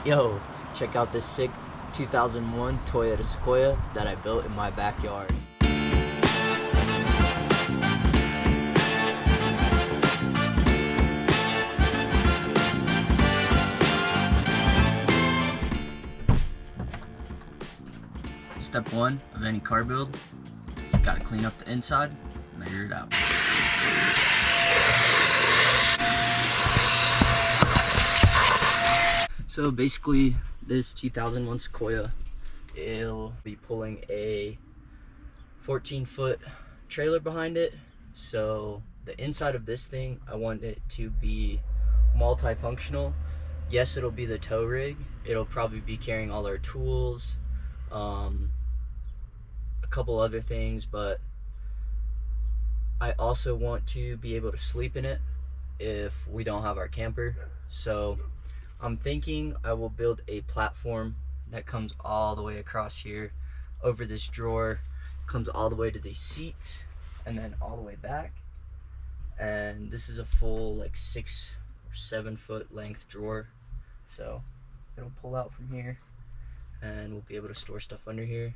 Yo, check out this sick 2001 Toyota Sequoia that I built in my backyard. Step one of any car build, gotta clean up the inside, measure it out. So basically, this 2001 Sequoia, it'll be pulling a 14-foot trailer behind it. So the inside of this thing, I want it to be multifunctional. Yes, it'll be the tow rig. It'll probably be carrying all our tools, a couple other things, but I also want to be able to sleep in it if we don't have our camper. So I'm thinking I will build a platform that comes all the way across here over this drawer, comes all the way to these seats, and then all the way back. And this is a full like 6 or 7 foot length drawer, so it'll pull out from here and we'll be able to store stuff under here.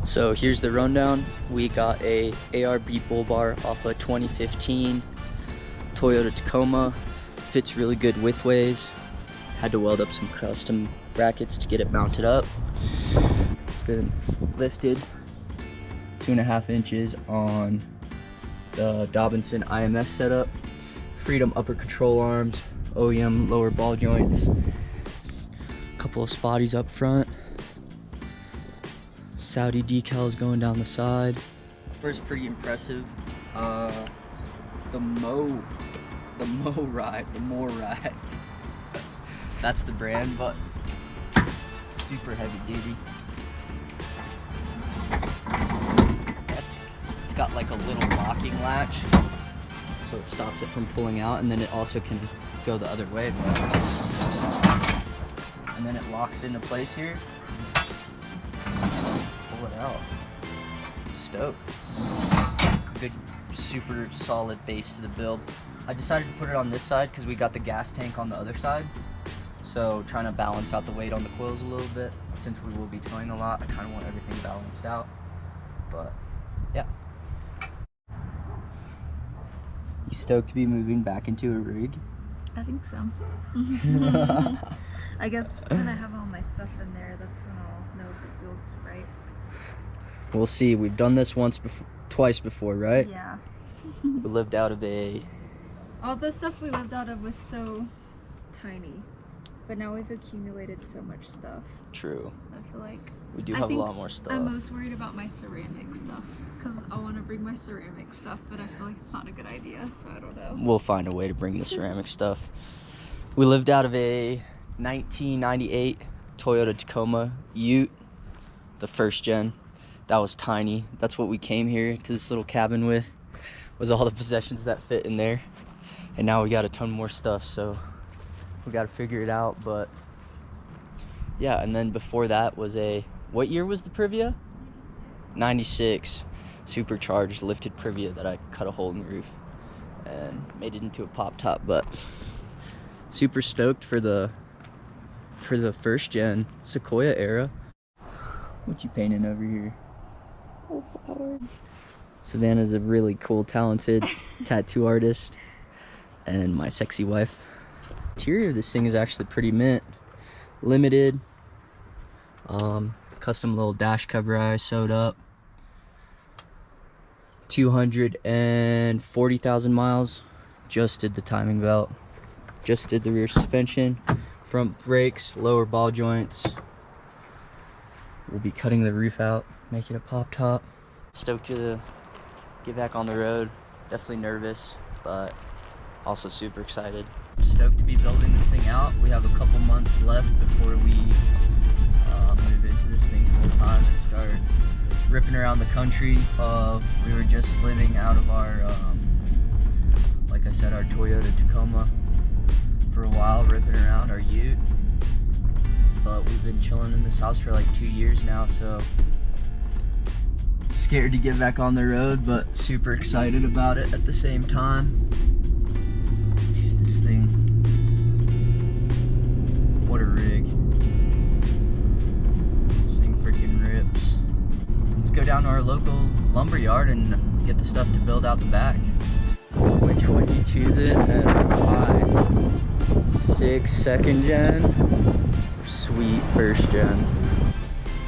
So here's the rundown. We got a ARB bull bar off a 2015 Toyota Tacoma. Fits really good widthways. Had to weld up some custom brackets to get it mounted up. It's been lifted 2.5 inches on the Dobinson IMS setup. Freedom upper control arms, OEM lower ball joints, a couple of spotties up front, Saudi decals going down the side. First, pretty impressive. The Moor ride. That's the brand, but super heavy duty. It's got like a little locking latch, so it stops it from pulling out, and then it also can go the other way. And then it locks into place here. Pull it out. Stoked. Good, super solid base to the build. I decided to put it on this side because we got the gas tank on the other side. So trying to balance out the weight on the coils a little bit. Since we will be towing a lot, I kind of want everything balanced out. But yeah. You stoked to be moving back into a rig? I think so. I guess when I have all my stuff in there, that's when I'll know if it feels right. We'll see. We've done this twice before, right? Yeah. We lived out of a... All the stuff we lived out of was so tiny, but now we've accumulated so much stuff. True. I feel like we do have a lot more stuff. I'm most worried about my ceramic stuff because I want to bring my ceramic stuff, but I feel like it's not a good idea, so I don't know. We'll find a way to bring the ceramic stuff. We lived out of a 1998 Toyota Tacoma Ute, the first gen. That was tiny. That's what we came here to this little cabin with, was all the possessions that fit in there. And now we got a ton more stuff, so we got to figure it out. But yeah, and then before that was a, what year was the Privia? 96 supercharged lifted Privia that I cut a hole in the roof and made it into a pop top. But super stoked for the first gen Sequoia era. What you painting over here? Oh, flower. Savannah's a really cool, talented tattoo artist, and my sexy wife. Interior of this thing is actually pretty mint. Limited. Custom little dash cover I sewed up. 240,000 miles. Just did the timing belt. Just did the rear suspension. Front brakes, lower ball joints. We'll be cutting the roof out, making a pop top. Stoked to get back on the road. Definitely nervous, but also super excited. Stoked to be building this thing out. We have a couple months left before we move into this thing full time and start ripping around the country. We were just living out of our, like I said, our Toyota Tacoma for a while, ripping around our Ute. But we've been chilling in this house for like 2 years now, so scared to get back on the road, but super excited about it at the same time. Dude, this thing, what a rig. down to our local lumber yard and get the stuff to build out the back. Which one do you choose it and why? 6 second gen, sweet first gen.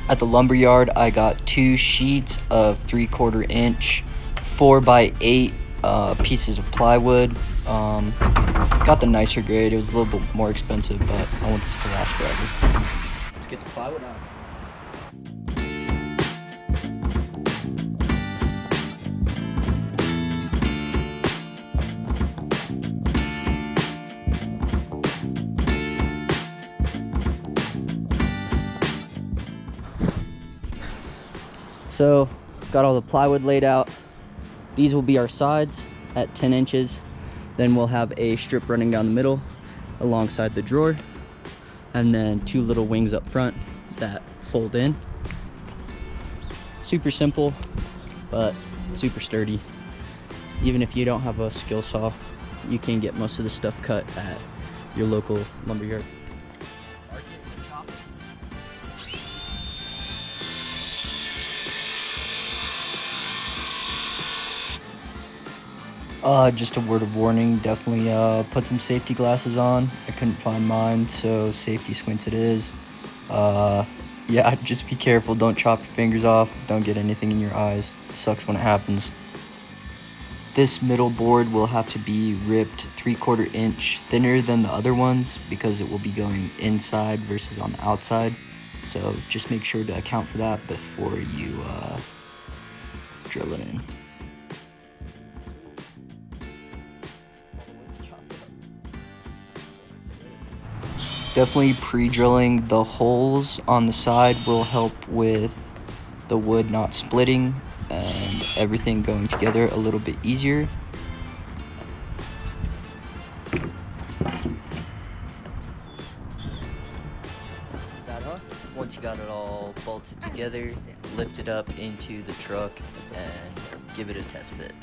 At the lumber yard, I got 2 sheets of 3/4 inch 4x8 pieces of plywood. Got the nicer grade. It was a little bit more expensive, but I want this to last forever. Let's get the plywood out. So, got all the plywood laid out. These will be our sides at 10 inches. Then we'll have a strip running down the middle alongside the drawer. And then 2 little wings up front that fold in. Super simple, but super sturdy. Even if you don't have a skill saw, you can get most of the stuff cut at your local lumber yard. Just a word of warning, definitely put some safety glasses on. I couldn't find mine, so safety squints it is. Yeah, just be careful, don't chop your fingers off, don't get anything in your eyes. It sucks when it happens. This middle board will have to be ripped 3/4 inch thinner than the other ones because it will be going inside versus on the outside. So just make sure to account for that before you drill it in. Definitely pre-drilling the holes on the side will help with the wood not splitting and everything going together a little bit easier. Once you got it all bolted together, lift it up into the truck and give it a test fit.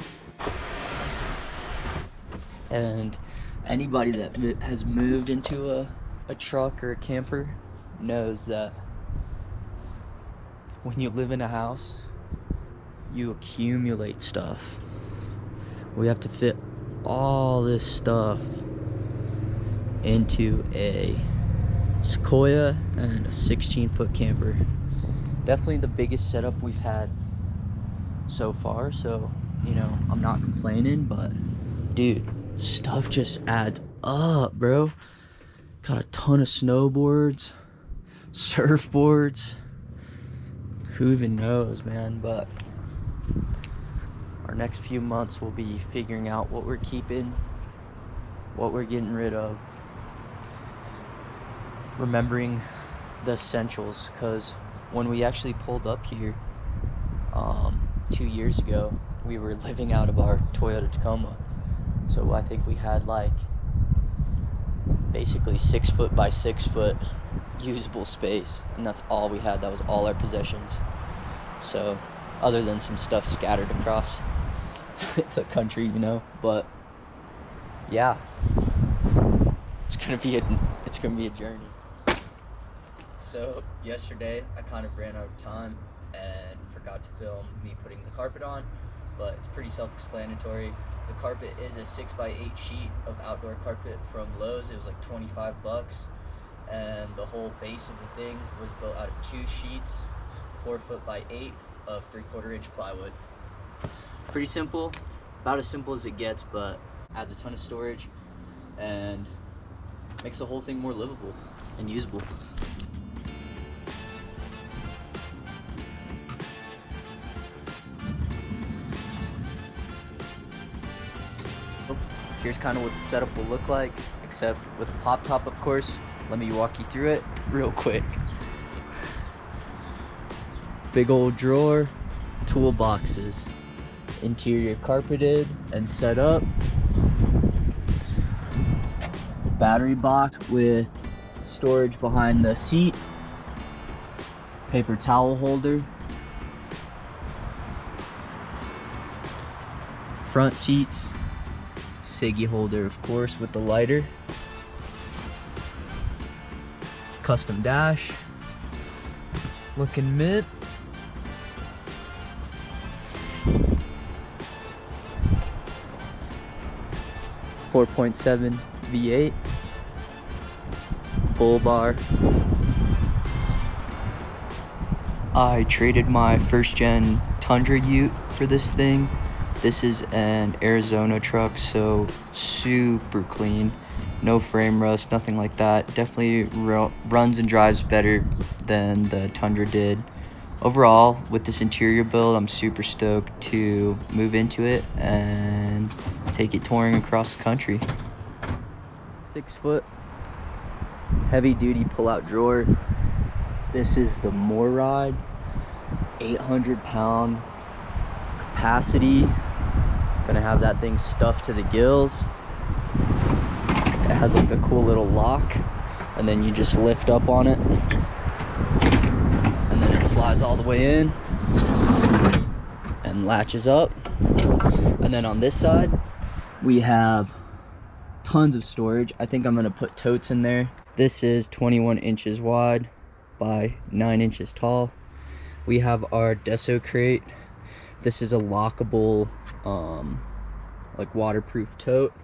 And anybody that has moved into a truck or a camper knows that when you live in a house, you accumulate stuff. We have to fit all this stuff into a sequoia and a 16-foot camper. Definitely the biggest setup we've had so far, so you know, I'm not complaining, but dude, stuff just adds up, bro. Got a ton of snowboards, surfboards, who even knows, man. But our next few months will be figuring out what we're keeping, what we're getting rid of, remembering the essentials, because when we actually pulled up here 2 years ago, we were living out of our Toyota Tacoma. So I think we had like basically 6 foot by 6 foot usable space, and that's all we had. That was all our possessions. So other than some stuff scattered across the country, you know, but yeah, it's gonna be a journey. So yesterday I kind of ran out of time and forgot to film me putting the carpet on, but it's pretty self-explanatory. The carpet is a 6x8 sheet of outdoor carpet from Lowe's. It was like 25 bucks, and the whole base of the thing was built out of 2 sheets, 4 foot by 8 of 3/4 inch plywood. Pretty simple, about as simple as it gets, but adds a ton of storage and makes the whole thing more livable and usable. Here's kind of what the setup will look like, except with the pop top, of course. Let me walk you through it real quick. Big old drawer, toolboxes, interior carpeted and set up. Battery box with storage behind the seat. Paper towel holder. Front seats. Siggy holder, of course, with the lighter. Custom dash. Looking mint. 4.7 V8, bull bar. I traded my first gen Tundra Ute for this thing. This is an Arizona truck, so super clean. No frame rust, nothing like that. Definitely runs and drives better than the Tundra did. Overall, with this interior build, I'm super stoked to move into it and take it touring across the country. 6-foot heavy duty pull-out drawer. This is the Moride, 800-pound capacity. Gonna have that thing stuffed to the gills. It has like a cool little lock, and then you just lift up on it, and then it slides all the way in and latches up. And then on this side, we have tons of storage. I think I'm gonna put totes in there. This is 21 inches wide by 9 inches tall. We have our Deso crate. This is a lockable, like waterproof tote.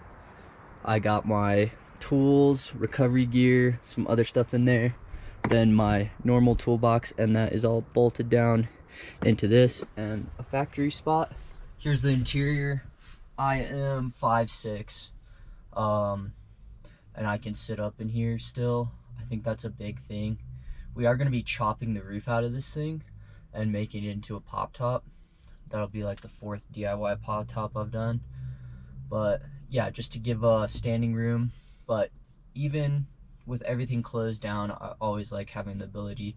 I got my tools, recovery gear, some other stuff in there. Then my normal toolbox, and that is all bolted down into this, and a factory spot. Here's the interior. I am 5'6", and I can sit up in here still. I think that's a big thing. We are going to be chopping the roof out of this thing and making it into a pop top. That'll be like the 4th DIY pop top I've done. But yeah, just to give a standing room. But even with everything closed down, I always like having the ability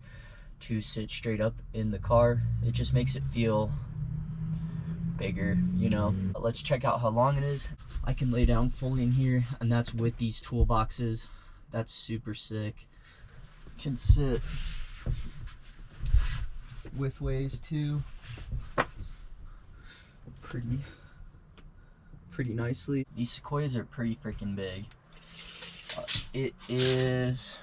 to sit straight up in the car. It just makes it feel bigger, you know. But let's check out how long it is. I can lay down fully in here, and that's with these toolboxes. That's super sick. Can sit widthways too. Pretty nicely. These sequoias are pretty freaking big. It is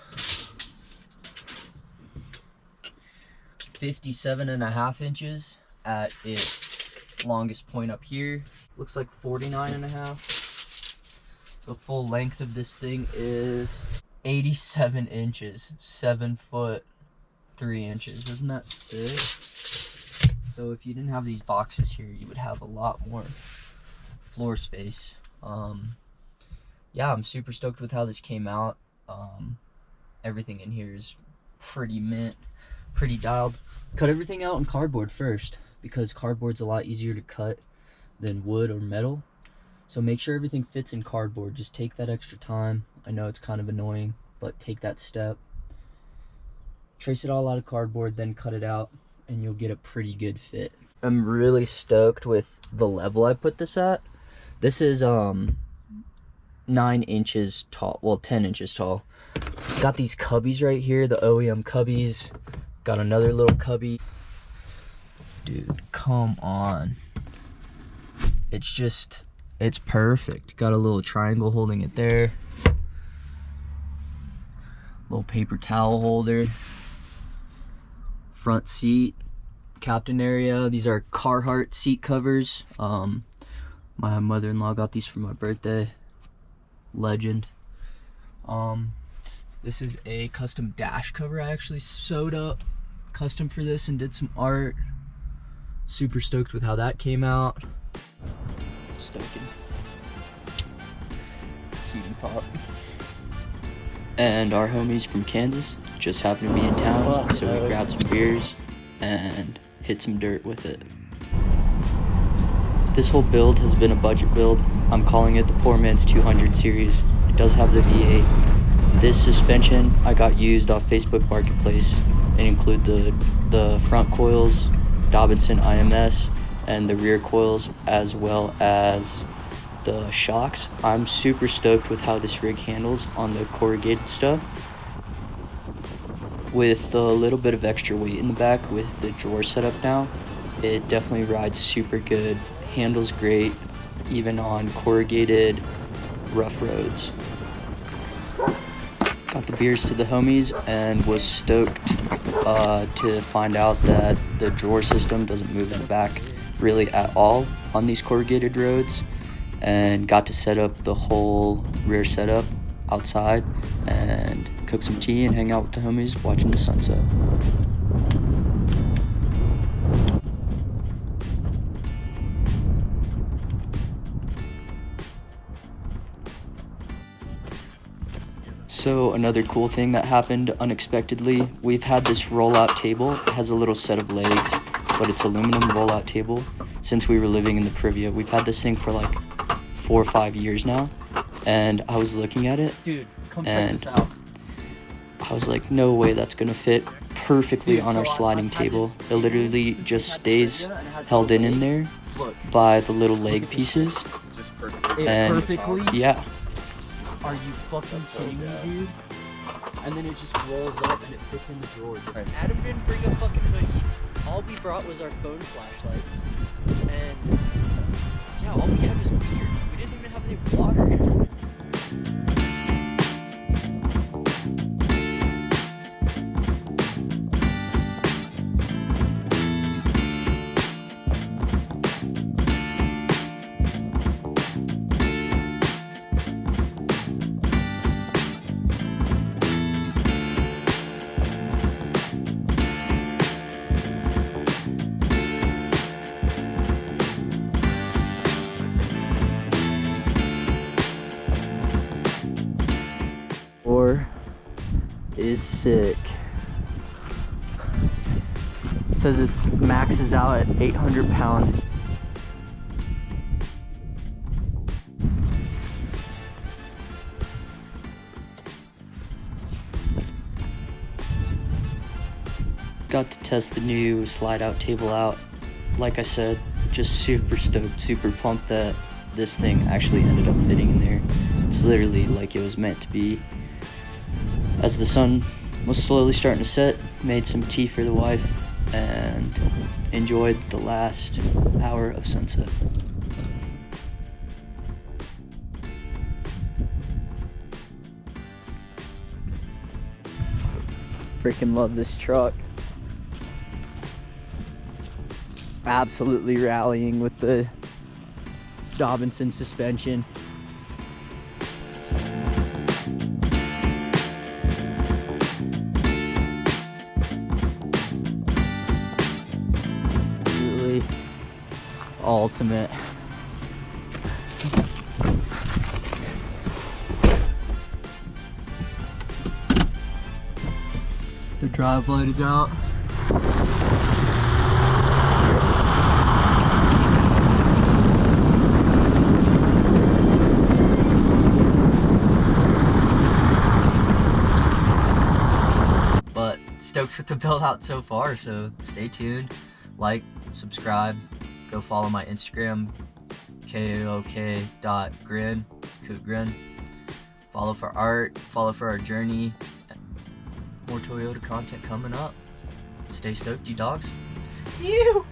57.5 inches at its longest point up here. Looks like 49.5. The full length of this thing is 87 inches, 7 foot 3 inches. Isn't that sick? So if you didn't have these boxes here, you would have a lot more floor space. Yeah, I'm super stoked with how this came out. Everything in here is pretty mint, pretty dialed. Cut everything out in cardboard first, because cardboard's a lot easier to cut than wood or metal. So make sure everything fits in cardboard. Just take that extra time. I know it's kind of annoying, but take that step. Trace it all out of cardboard, then cut it out, and you'll get a pretty good fit. I'm really stoked with the level I put this at. This is 9 inches tall, well 10 inches tall. Got these cubbies right here, the OEM cubbies. Got another little cubby. Dude, come on. It's perfect. Got a little triangle holding it there. Little paper towel holder. Front seat, captain area. These are Carhartt seat covers. My mother-in-law got these for my birthday. Legend. This is a custom dash cover I actually sewed up custom for this and did some art. Super stoked with how that came out. Stoking. Cutie pop. And our homies from Kansas just happened to be in town, so we grabbed some beers and hit some dirt with it. This whole build has been a budget build. I'm calling it the Poor Man's 200 series. It does have the V8. This suspension I got used off Facebook Marketplace. It include the front coils, Dobinson IMS, and the rear coils, as well as the shocks. I'm super stoked with how this rig handles on the corrugated stuff. With a little bit of extra weight in the back with the drawer setup now, it definitely rides super good, handles great, even on corrugated rough roads. Got the beers to the homies and was stoked to find out that the drawer system doesn't move in the back really at all on these corrugated roads. and got to set up the whole rear setup outside and cook some tea and hang out with the homies watching the sunset. So another cool thing that happened unexpectedly, we've had this rollout table. It has a little set of legs, but it's aluminum rollout table since we were living in the Privia. We've had this thing for like 4 or 5 years now, and I was looking at it. Dude, come check this out. I was like, no way that's gonna fit perfectly on our sliding table. It literally just stays held in there by the little leg pieces. Just perfectly. And Perfectly? yeah. Are you fucking kidding me, dude? And then it just rolls up and it fits in the drawer. Right. Adam didn't bring a fucking hoodie. All we brought was our phone flashlights. And yeah, all we had was beer. We didn't even have any water. Is sick. It says it maxes out at 800 pounds. Got to test the new slide out table out. Like I said, just super stoked, super pumped that this thing actually ended up fitting in there. It's literally like it was meant to be. As the sun was slowly starting to set, made some tea for the wife and enjoyed the last hour of sunset. Freaking love this truck. Absolutely rallying with the Dobinson suspension. Ultimate. The drive light is out. But stoked with the build out so far, so stay tuned, like, subscribe. Go follow my Instagram, kook.grin, kookgrin. Follow for art, follow for our journey. More Toyota content coming up. Stay stoked, you dogs. You.